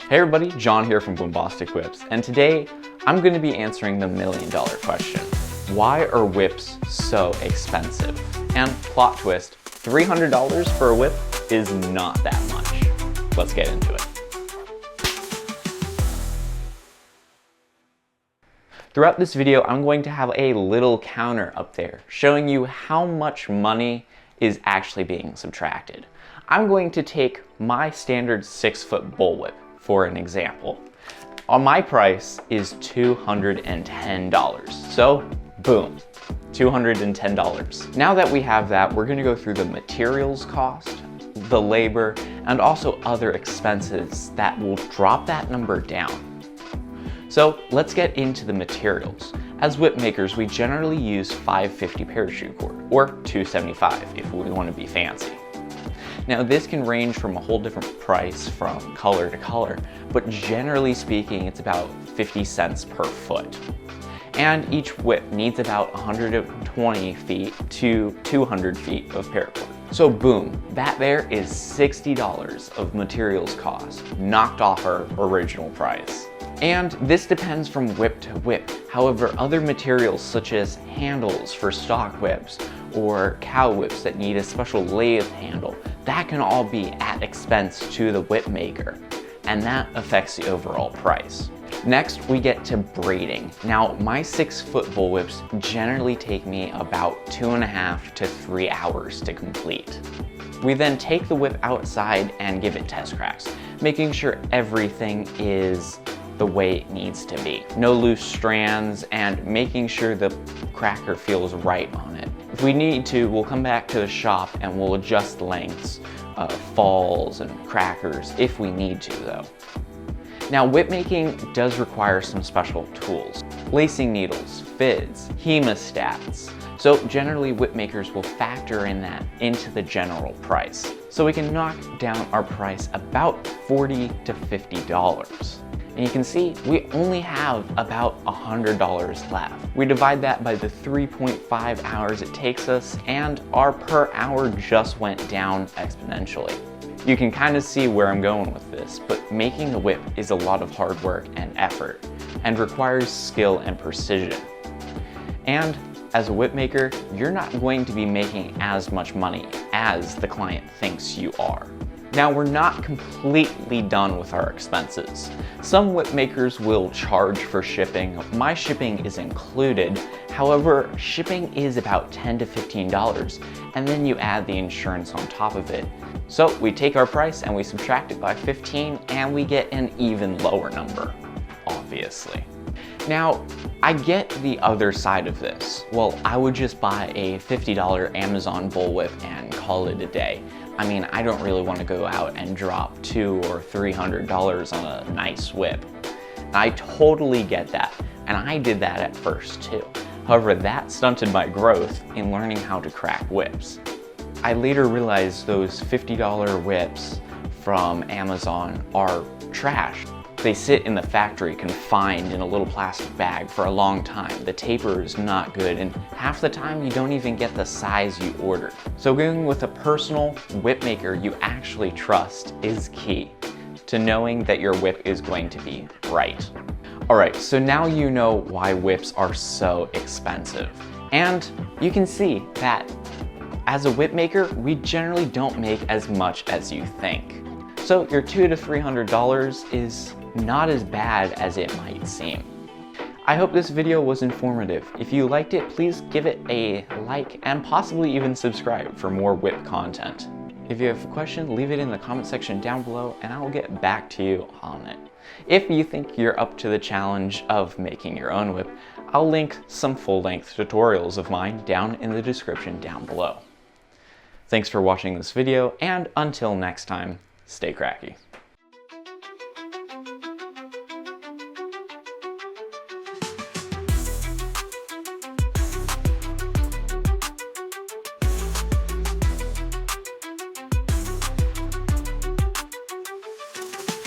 Hey everybody, John here from Boombastic Whips, and today I'm going to be answering the million-dollar question. Why are whips so expensive? And plot twist, $300 for a whip is not that much. Let's get into it. Throughout this video, I'm going to have a little counter up there showing you how much money is actually being subtracted. I'm going to take my standard 6-foot bullwhip for an example. My price is $210. So boom, $210. Now that we have that, we're gonna go through the materials cost, the labor, and also other expenses that will drop that number down. So let's get into the materials. As whip makers, we generally use 550 parachute cord, or 275 if we want to be fancy. Now this can range from a whole different price from color to color, but generally speaking, it's about 50 cents per foot. And each whip needs about 120 feet to 200 feet of paracord. So boom, that there is $60 of materials cost, knocked off our original price. And this depends from whip to whip. However, other materials such as handles for stock whips or cow whips that need a special lathe handle, that can all be at expense to the whip maker, and that affects the overall price. Next, we get to braiding. Now, my 6-foot bullwhips generally take me about 2.5 to 3 hours to complete. We then take the whip outside and give it test cracks, making sure everything is the way it needs to be. No loose strands, and making sure the cracker feels right on it. If we need to, we'll come back to the shop and we'll adjust lengths, falls and crackers if we need to though. Now whip making does require some special tools. Lacing needles, fids, hemostats. So generally whip makers will factor in that into the general price. So we can knock down our price about $40 to $50. And you can see we only have about $100 left. We divide that by the 3.5 hours it takes us, and our per hour just went down exponentially. You can kind of see where I'm going with this, but making a whip is a lot of hard work and effort, and requires skill and precision. And as a whip maker, you're not going to be making as much money as the client thinks you are. Now, we're not completely done with our expenses. Some whip makers will charge for shipping. My shipping is included. However, shipping is about $10 to $15, and then you add the insurance on top of it. So we take our price and we subtract it by 15, and we get an even lower number, obviously. Now, I get the other side of this. Well, I would just buy a $50 Amazon bullwhip and call it a day. I mean, I don't really want to go out and drop $200 or $300 on a nice whip. And I totally get that, and I did that at first too. However, that stunted my growth in learning how to crack whips. I later realized those $50 whips from Amazon are trash. They sit in the factory confined in a little plastic bag for a long time. The taper is not good, and half the time you don't even get the size you ordered. So going with a personal whip maker you actually trust is key to knowing that your whip is going to be right. Alright, so now you know why whips are so expensive. And you can see that as a whip maker, we generally don't make as much as you think. So your $200 to $300 is not as bad as it might seem. I hope this video was informative. If you liked it, please give it a like and possibly even subscribe for more whip content. If you have a question, leave it in the comment section down below and I will get back to you on it. If you think you're up to the challenge of making your own whip, I'll link some full-length tutorials of mine down in the description down below. Thanks for watching this video, and until next time, stay cracky.